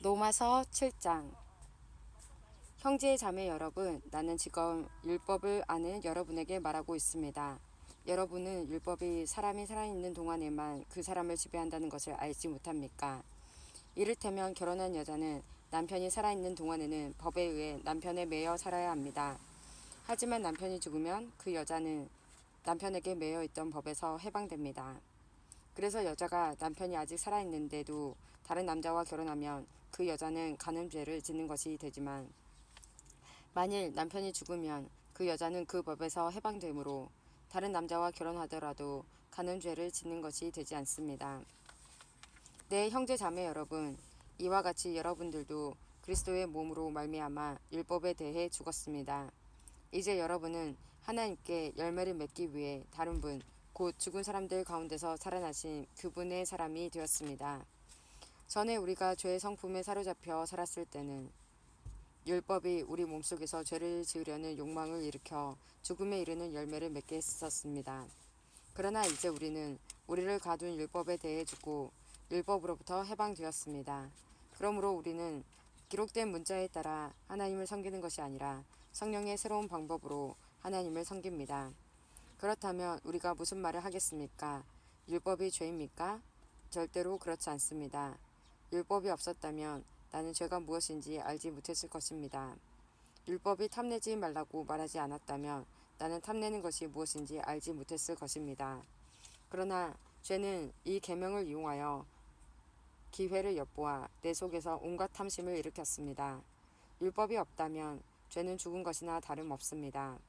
로마서 7장. 형제 자매 여러분, 나는 지금 율법을 아는 여러분에게 말하고 있습니다. 여러분은 율법이 사람이 살아있는 동안에만 그 사람을 지배한다는 것을 알지 못합니까? 이를테면 결혼한 여자는 남편이 살아있는 동안에는 법에 의해 남편에 매여 살아야 합니다. 하지만 남편이 죽으면 그 여자는 남편에게 매여 있던 법에서 해방됩니다. 그래서 여자가 남편이 아직 살아있는데도 다른 남자와 결혼하면 그 여자는 간음죄를 짓는 것이 되지만, 만일 남편이 죽으면 그 여자는 그 법에서 해방되므로 다른 남자와 결혼하더라도 간음죄를 짓는 것이 되지 않습니다. 네, 형제 자매 여러분, 이와 같이 여러분들도 그리스도의 몸으로 말미암아 율법에 대해 죽었습니다. 이제 여러분은 하나님께 열매를 맺기 위해 다른 분, 곧 죽은 사람들 가운데서 살아나신 그분의 사람이 되었습니다. 전에 우리가 죄의 성품에 사로잡혀 살았을 때는 율법이 우리 몸속에서 죄를 지으려는 욕망을 일으켜 죽음에 이르는 열매를 맺게 했었습니다. 그러나 이제 우리는 우리를 가둔 율법에 대해 죽고 율법으로부터 해방되었습니다. 그러므로 우리는 기록된 문자에 따라 하나님을 섬기는 것이 아니라 성령의 새로운 방법으로 하나님을 섬깁니다. 그렇다면 우리가 무슨 말을 하겠습니까? 율법이 죄입니까? 절대로 그렇지 않습니다. 율법이 없었다면 나는 죄가 무엇인지 알지 못했을 것입니다. 율법이 탐내지 말라고 말하지 않았다면 나는 탐내는 것이 무엇인지 알지 못했을 것입니다. 그러나 죄는 이 계명을 이용하여 기회를 엿보아 내 속에서 온갖 탐심을 일으켰습니다. 율법이 없다면 죄는 죽은 것이나 다름없습니다.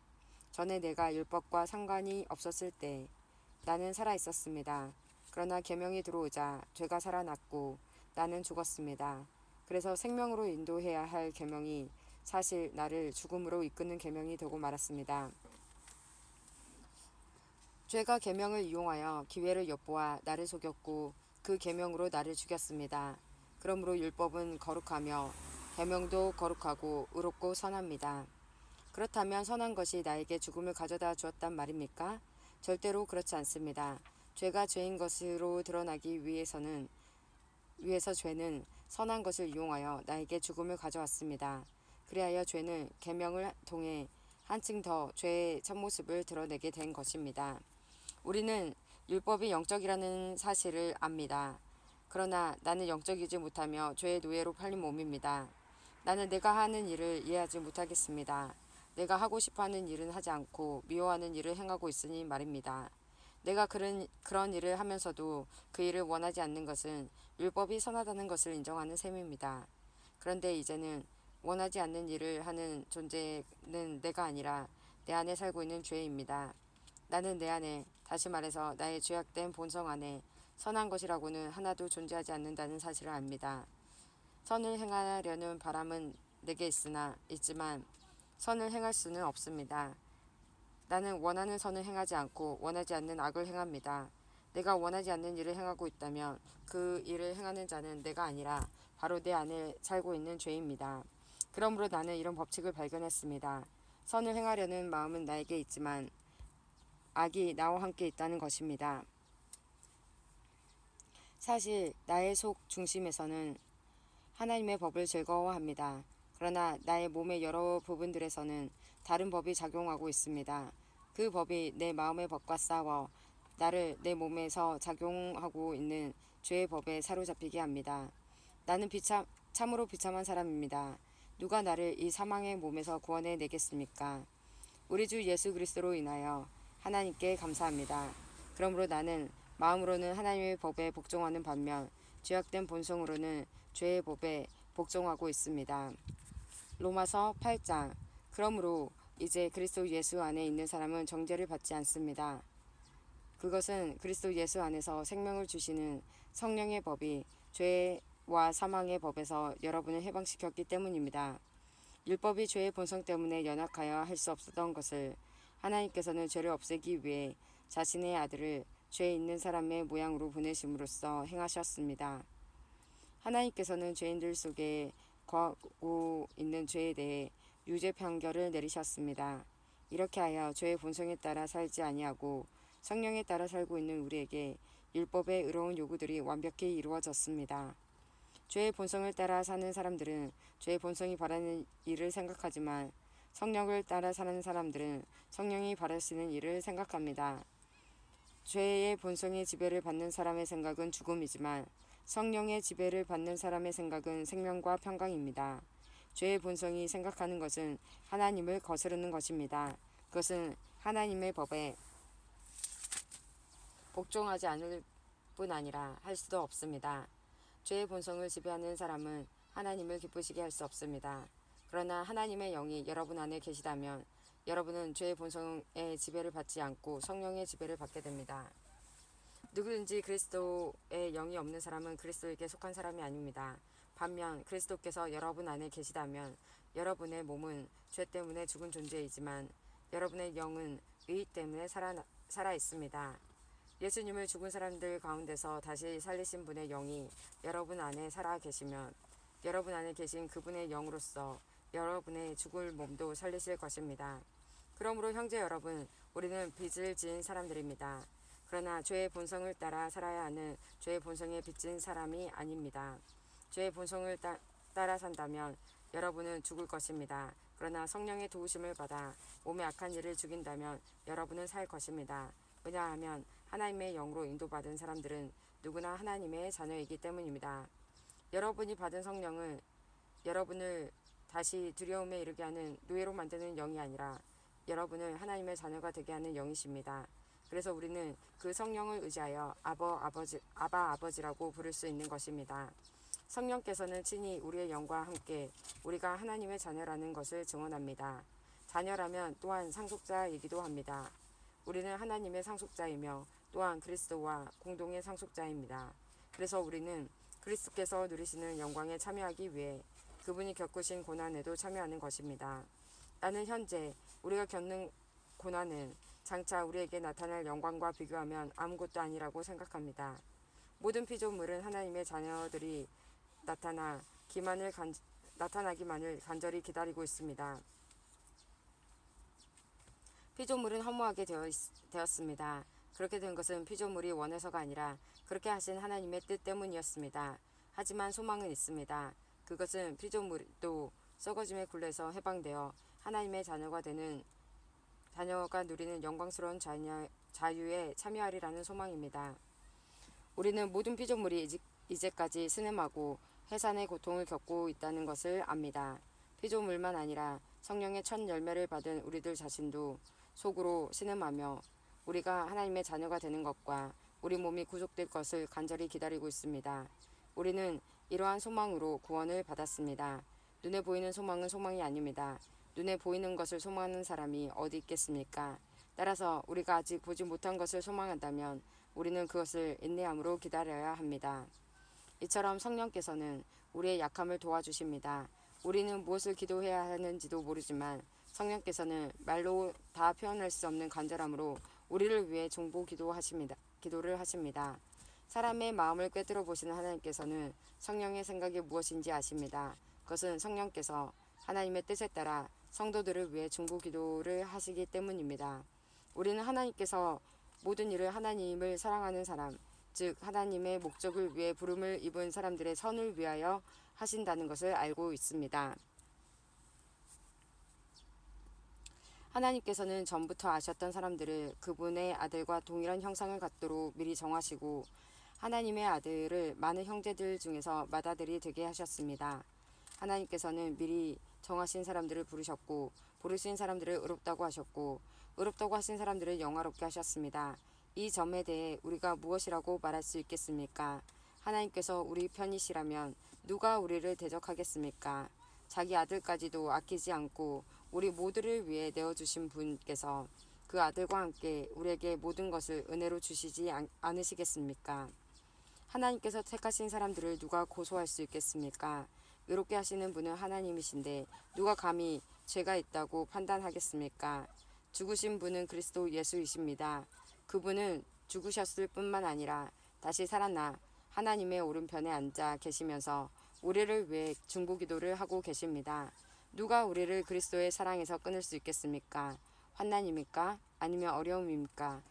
전에 내가 율법과 상관이 없었을 때 나는 살아 있었습니다. 그러나 계명이 들어오자 죄가 살아났고 나는 죽었습니다. 그래서 생명으로 인도해야 할 계명이 사실 나를 죽음으로 이끄는 계명이 되고 말았습니다. 죄가 계명을 이용하여 기회를 엿보아 나를 속였고 그 계명으로 나를 죽였습니다. 그러므로 율법은 거룩하며 계명도 거룩하고 의롭고 선합니다. 그렇다면 선한 것이 나에게 죽음을 가져다 주었단 말입니까? 절대로 그렇지 않습니다. 죄가 죄인 것으로 드러나기 위해서 죄는 선한 것을 이용하여 나에게 죽음을 가져왔습니다. 그리하여 죄는 계명을 통해 한층 더 죄의 참모습을 드러내게 된 것입니다. 우리는 율법이 영적이라는 사실을 압니다. 그러나 나는 영적이지 못하며 죄의 노예로 팔린 몸입니다. 나는 내가 하는 일을 이해하지 못하겠습니다. 내가 하고 싶어하는 일은 하지 않고 미워하는 일을 행하고 있으니 말입니다. 내가 그런 일을 하면서도 그 일을 원하지 않는 것은 율법이 선하다는 것을 인정하는 셈입니다. 그런데 이제는 원하지 않는 일을 하는 존재는 내가 아니라 내 안에 살고 있는 죄입니다. 나는 내 안에, 다시 말해서 나의 죄악된 본성 안에 선한 것이라고는 하나도 존재하지 않는다는 사실을 압니다. 선을 행하려는 바람은 내게 있지만 선을 행할 수는 없습니다. 나는 원하는 선을 행하지 않고 원하지 않는 악을 행합니다. 내가 원하지 않는 일을 행하고 있다면 그 일을 행하는 자는 내가 아니라 바로 내 안에 살고 있는 죄입니다. 그러므로 나는 이런 법칙을 발견했습니다. 선을 행하려는 마음은 나에게 있지만 악이 나와 함께 있다는 것입니다. 사실 나의 속 중심에서는 하나님의 법을 즐거워합니다. 그러나 나의 몸의 여러 부분들에서는 다른 법이 작용하고 있습니다. 그 법이 내 마음의 법과 싸워 나를 내 몸에서 작용하고 있는 죄의 법에 사로잡히게 합니다. 나는 참으로 비참한 사람입니다. 누가 나를 이 사망의 몸에서 구원해 내겠습니까? 우리 주 예수 그리스도로 인하여 하나님께 감사합니다. 그러므로 나는 마음으로는 하나님의 법에 복종하는 반면 죄악된 본성으로는 죄의 법에 복종하고 있습니다. 로마서 8장. 그러므로 이제 그리스도 예수 안에 있는 사람은 정죄를 받지 않습니다. 그것은 그리스도 예수 안에서 생명을 주시는 성령의 법이 죄와 사망의 법에서 여러분을 해방시켰기 때문입니다. 율법이 죄의 본성 때문에 연약하여 할 수 없었던 것을 하나님께서는 죄를 없애기 위해 자신의 아들을 죄 있는 사람의 모양으로 보내심으로써 행하셨습니다. 하나님께서는 죄인들 속에 거하고 있는 죄에 대해 유죄 판결을 내리셨습니다. 이렇게 하여 죄의 본성에 따라 살지 아니하고 성령에 따라 살고 있는 우리에게 율법의 의로운 요구들이 완벽히 이루어졌습니다. 죄의 본성을 따라 사는 사람들은 죄의 본성이 바라는 일을 생각하지만 성령을 따라 사는 사람들은 성령이 바라시는 일을 생각합니다. 죄의 본성의 지배를 받는 사람의 생각은 죽음이지만 성령의 지배를 받는 사람의 생각은 생명과 평강입니다. 죄의 본성이 생각하는 것은 하나님을 거스르는 것입니다. 그것은 하나님의 법에 복종하지 않을 뿐 아니라 할 수도 없습니다. 죄의 본성을 지배하는 사람은 하나님을 기쁘시게 할 수 없습니다. 그러나 하나님의 영이 여러분 안에 계시다면 여러분은 죄의 본성의 지배를 받지 않고 성령의 지배를 받게 됩니다. 누구든지 그리스도의 영이 없는 사람은 그리스도에게 속한 사람이 아닙니다. 반면 그리스도께서 여러분 안에 계시다면 여러분의 몸은 죄 때문에 죽은 존재이지만 여러분의 영은 의 때문에 살아 있습니다. 예수님을 죽은 사람들 가운데서 다시 살리신 분의 영이 여러분 안에 살아 계시면 여러분 안에 계신 그분의 영으로서 여러분의 죽을 몸도 살리실 것입니다. 그러므로 형제 여러분, 우리는 빚을 지은 사람들입니다. 그러나 죄의 본성을 따라 살아야 하는 죄의 본성에 빚진 사람이 아닙니다. 죄의 본성을 따라 산다면 여러분은 죽을 것입니다. 그러나 성령의 도우심을 받아 몸의 악한 일을 죽인다면 여러분은 살 것입니다. 왜냐하면 하나님의 영으로 인도받은 사람들은 누구나 하나님의 자녀이기 때문입니다. 여러분이 받은 성령은 여러분을 다시 두려움에 이르게 하는 노예로 만드는 영이 아니라 여러분을 하나님의 자녀가 되게 하는 영이십니다. 그래서 우리는 그 성령을 의지하여 아바 아버지라고 부를 수 있는 것입니다. 성령께서는 친히 우리의 영과 함께 우리가 하나님의 자녀라는 것을 증언합니다. 자녀라면 또한 상속자이기도 합니다. 우리는 하나님의 상속자이며 또한 그리스도와 공동의 상속자입니다. 그래서 우리는 그리스도께서 누리시는 영광에 참여하기 위해 그분이 겪으신 고난에도 참여하는 것입니다. 나는 현재 우리가 겪는 고난은 장차 우리에게 나타날 영광과 비교하면 아무것도 아니라고 생각합니다. 모든 피조물은 하나님의 자녀들이 나타나기만을 간절히 기다리고 있습니다. 피조물은 허무하게 되었습니다. 그렇게 된 것은 피조물이 원해서가 아니라 그렇게 하신 하나님의 뜻 때문이었습니다. 하지만 소망은 있습니다. 그것은 피조물도 썩어짐의 굴레에서 해방되어 하나님의 자녀가 누리는 영광스러운 자유에 참여하리라는 소망입니다. 우리는 모든 피조물이 이제까지 신음하고 해산의 고통을 겪고 있다는 것을 압니다. 피조물만 아니라 성령의 첫 열매를 받은 우리들 자신도 속으로 신음하며 우리가 하나님의 자녀가 되는 것과 우리 몸이 구속될 것을 간절히 기다리고 있습니다. 우리는 이러한 소망으로 구원을 받았습니다. 눈에 보이는 소망은 소망이 아닙니다. 눈에 보이는 것을 소망하는 사람이 어디 있겠습니까? 따라서 우리가 아직 보지 못한 것을 소망한다면 우리는 그것을 인내함으로 기다려야 합니다. 이처럼 성령께서는 우리의 약함을 도와주십니다. 우리는 무엇을 기도해야 하는지도 모르지만 성령께서는 말로 다 표현할 수 없는 간절함으로 우리를 위해 기도를 하십니다. 사람의 마음을 꿰뚫어 보시는 하나님께서는 성령의 생각이 무엇인지 아십니다. 그것은 성령께서 하나님의 뜻에 따라 성도들을 위해 중보기도를 하시기 때문입니다. 우리는 하나님께서 모든 일을 하나님을 사랑하는 사람, 즉 하나님의 목적을 위해 부름을 입은 사람들의 선을 위하여 하신다는 것을 알고 있습니다. 하나님께서는 전부터 아셨던 사람들을 그분의 아들과 동일한 형상을 갖도록 미리 정하시고 하나님의 아들을 많은 형제들 중에서 맏아들이 되게 하셨습니다. 하나님께서는 미리 정하신 사람들을 부르셨고 부르신 사람들을 의롭다고 하셨고 의롭다고 하신 사람들을 영화롭게 하셨습니다. 이 점에 대해 우리가 무엇이라고 말할 수 있겠습니까? 하나님께서 우리 편이시라면 누가 우리를 대적하겠습니까? 자기 아들까지도 아끼지 않고 우리 모두를 위해 내어주신 분께서 그 아들과 함께 우리에게 모든 것을 은혜로 주시지 않으시겠습니까? 하나님께서 택하신 사람들을 누가 고소할 수 있겠습니까? 의롭게 하시는 분은 하나님이신데 누가 감히 죄가 있다고 판단하겠습니까? 죽으신 분은 그리스도 예수이십니다. 그분은 죽으셨을 뿐만 아니라 다시 살아나 하나님의 오른편에 앉아 계시면서 우리를 위해 중보기도를 하고 계십니다. 누가 우리를 그리스도의 사랑에서 끊을 수 있겠습니까? 환난입니까? 아니면 어려움입니까?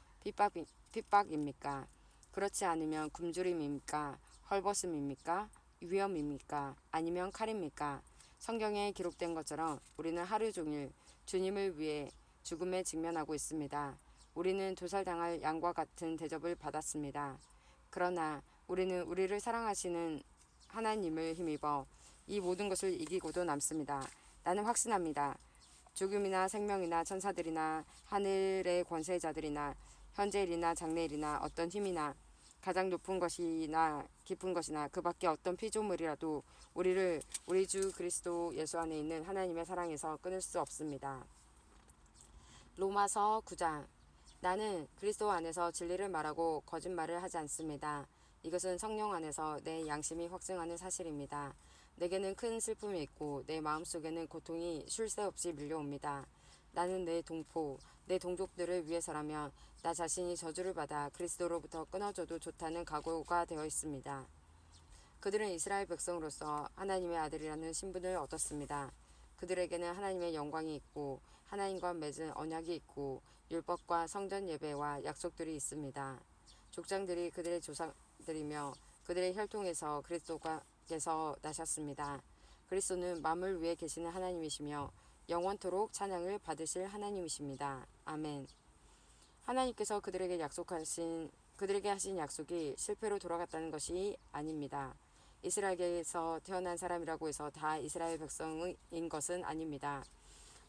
핍박입니까? 그렇지 않으면 굶주림입니까? 헐벗음입니까? 위험입니까? 아니면 칼입니까? 성경에 기록된 것처럼 우리는 하루 종일 주님을 위해 죽음에 직면하고 있습니다. 우리는 도살당할 양과 같은 대접을 받았습니다. 그러나 우리는 우리를 사랑하시는 하나님을 힘입어 이 모든 것을 이기고도 남습니다. 나는 확신합니다. 죽음이나 생명이나 천사들이나 하늘의 권세자들이나 현재일이나 장래일이나 어떤 힘이나 가장 높은 것이나 깊은 것이나 그 밖에 어떤 피조물이라도 우리를 우리 주 그리스도 예수 안에 있는 하나님의 사랑에서 끊을 수 없습니다. 로마서 9장. 나는 그리스도 안에서 진리를 말하고 거짓말을 하지 않습니다. 이것은 성령 안에서 내 양심이 확증하는 사실입니다. 내게는 큰 슬픔이 있고 내 마음속에는 고통이 쉴 새 없이 밀려옵니다. 나는 내 동포, 내 동족들을 위해서라면 나 자신이 저주를 받아 그리스도로부터 끊어져도 좋다는 각오가 되어 있습니다. 그들은 이스라엘 백성으로서 하나님의 아들이라는 신분을 얻었습니다. 그들에게는 하나님의 영광이 있고 하나님과 맺은 언약이 있고 율법과 성전 예배와 약속들이 있습니다. 족장들이 그들의 조상들이며 그들의 혈통에서 그리스도께서 나셨습니다. 그리스도는 만물 위에 계시는 하나님이시며 영원토록 찬양을 받으실 하나님이십니다. 아멘. 하나님께서 그들에게 하신 약속이 실패로 돌아갔다는 것이 아닙니다. 이스라엘에서 태어난 사람이라고 해서 다 이스라엘 백성인 것은 아닙니다.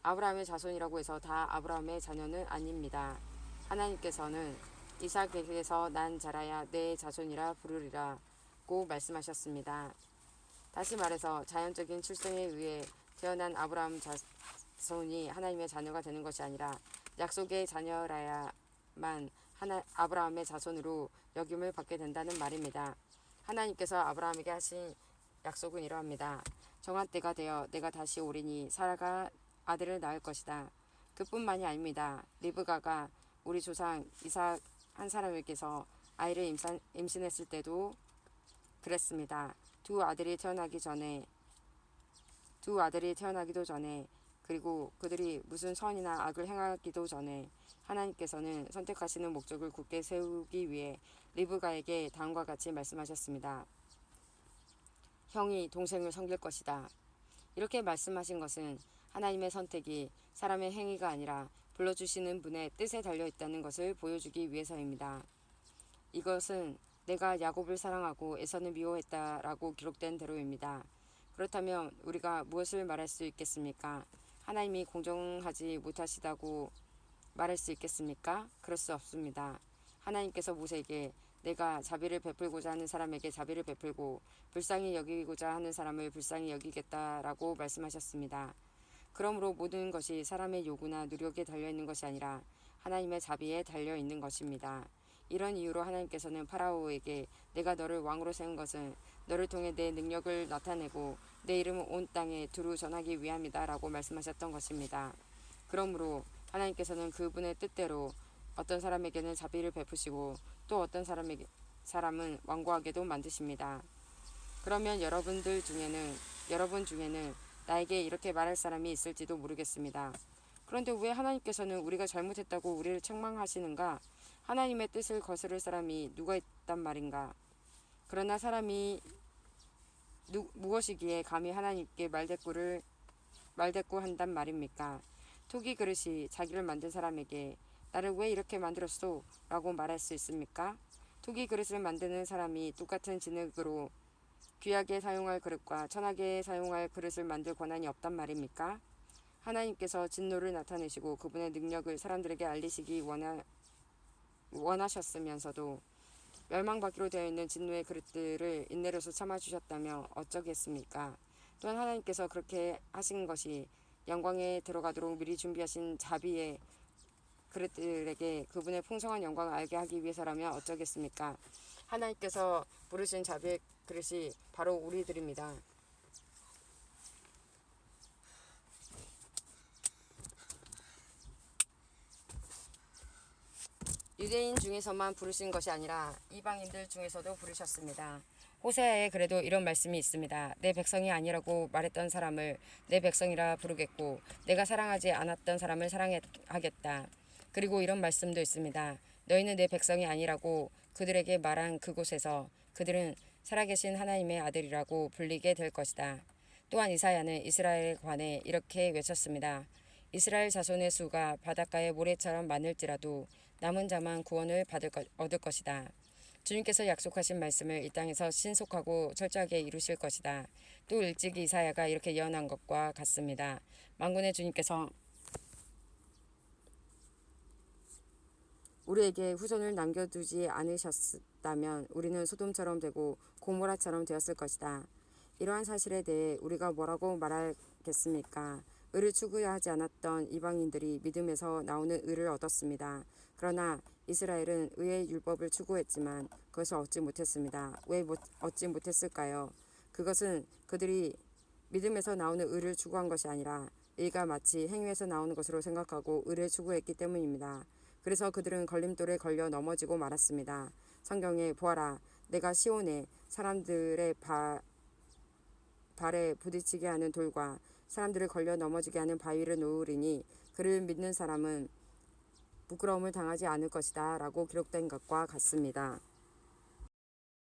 아브라함의 자손이라고 해서 다 아브라함의 자녀는 아닙니다. 하나님께서는 이삭에게서 난 자라야 내 자손이라 부르리라고 말씀하셨습니다. 다시 말해서 자연적인 출생에 의해 태어난 아브라함 자손이 하나님의 자녀가 되는 것이 아니라 약속의 자녀라야만 아브라함의 자손으로 여김을 받게 된다는 말입니다. 하나님께서 아브라함에게 하신 약속은 이러합니다. 정한 때가 되어 내가 다시 오리니 사라가 아들을 낳을 것이다. 그뿐만이 아닙니다. 리브가가 우리 조상 이삭 한 사람에게서 아이를 임신했을 때도 그랬습니다. 두 아들이 태어나기도 전에 그리고 그들이 무슨 선이나 악을 행하기도 전에 하나님께서는 선택하시는 목적을 굳게 세우기 위해 리브가에게 다음과 같이 말씀하셨습니다. 형이 동생을 섬길 것이다. 이렇게 말씀하신 것은 하나님의 선택이 사람의 행위가 아니라 불러주시는 분의 뜻에 달려 있다는 것을 보여주기 위해서입니다. 이것은 내가 야곱을 사랑하고 에서는 미워했다라고 기록된 대로입니다. 그렇다면 우리가 무엇을 말할 수 있겠습니까? 하나님이 공정하지 못하시다고 말할 수 있겠습니까? 그럴 수 없습니다. 하나님께서 모세에게 내가 자비를 베풀고자 하는 사람에게 자비를 베풀고 불쌍히 여기고자 하는 사람을 불쌍히 여기겠다라고 말씀하셨습니다. 그러므로 모든 것이 사람의 요구나 노력에 달려있는 것이 아니라 하나님의 자비에 달려있는 것입니다. 이런 이유로 하나님께서는 파라오에게 내가 너를 왕으로 세운 것은 너를 통해 내 능력을 나타내고 내 이름을 온 땅에 두루 전하기 위함이다 라고 말씀하셨던 것입니다. 그러므로 하나님께서는 그분의 뜻대로 어떤 사람에게는 자비를 베푸시고 또 어떤 사람은 완고하게도 만드십니다. 그러면 여러분 중에는 나에게 이렇게 말할 사람이 있을지도 모르겠습니다. 그런데 왜 하나님께서는 우리가 잘못했다고 우리를 책망하시는가? 하나님의 뜻을 거스를 사람이 누가 있단 말인가? 그러나 사람이 무엇이기에 감히 하나님께 말대꾸한단 말입니까? 토기 그릇이 자기를 만든 사람에게 나를 왜 이렇게 만들었소? 라고 말할 수 있습니까? 토기 그릇을 만드는 사람이 똑같은 진흙으로 귀하게 사용할 그릇과 천하게 사용할 그릇을 만들 권한이 없단 말입니까? 하나님께서 진노를 나타내시고 그분의 능력을 사람들에게 알리시기 원하셨으면서도 멸망받기로 되어 있는 진노의 그릇들을 인내로서 참아주셨다며 어쩌겠습니까? 또한 하나님께서 그렇게 하신 것이 영광에 들어가도록 미리 준비하신 자비의 그릇들에게 그분의 풍성한 영광을 알게 하기 위해서라면 어쩌겠습니까? 하나님께서 부르신 자비의 그릇이 바로 우리들입니다. 유대인 중에서만 부르신 것이 아니라 이방인들 중에서도 부르셨습니다. 호세아에 그래도 이런 말씀이 있습니다. 내 백성이 아니라고 말했던 사람을 내 백성이라 부르겠고 내가 사랑하지 않았던 사람을 사랑하겠다. 그리고 이런 말씀도 있습니다. 너희는 내 백성이 아니라고 그들에게 말한 그곳에서 그들은 살아계신 하나님의 아들이라고 불리게 될 것이다. 또한 이사야는 이스라엘에 관해 이렇게 외쳤습니다. 이스라엘 자손의 수가 바닷가의 모래처럼 많을지라도 남은 자만 구원을 얻을 것이다. 주님께서 약속하신 말씀을 이 땅에서 신속하고 철저하게 이루실 것이다. 또 일찍이 이사야가 이렇게 예언한 것과 같습니다. 만군의 주님께서 우리에게 후손을 남겨두지 않으셨다면 우리는 소돔처럼 되고 고모라처럼 되었을 것이다. 이러한 사실에 대해 우리가 뭐라고 말하겠습니까? 의를 추구하지 않았던 이방인들이 믿음에서 나오는 의를 얻었습니다. 그러나 이스라엘은 의의 율법을 추구했지만 그것을 얻지 못했습니다. 왜 얻지 못했을까요? 그것은 그들이 믿음에서 나오는 의를 추구한 것이 아니라 의가 마치 행위에서 나오는 것으로 생각하고 의를 추구했기 때문입니다. 그래서 그들은 걸림돌에 걸려 넘어지고 말았습니다. 성경에 보아라, 내가 시온에 사람들의 발에 부딪히게 하는 돌과 사람들을 걸려 넘어지게 하는 바위를 놓으리니 그를 믿는 사람은 부끄러움을 당하지 않을 것이다 라고 기록된 것과 같습니다.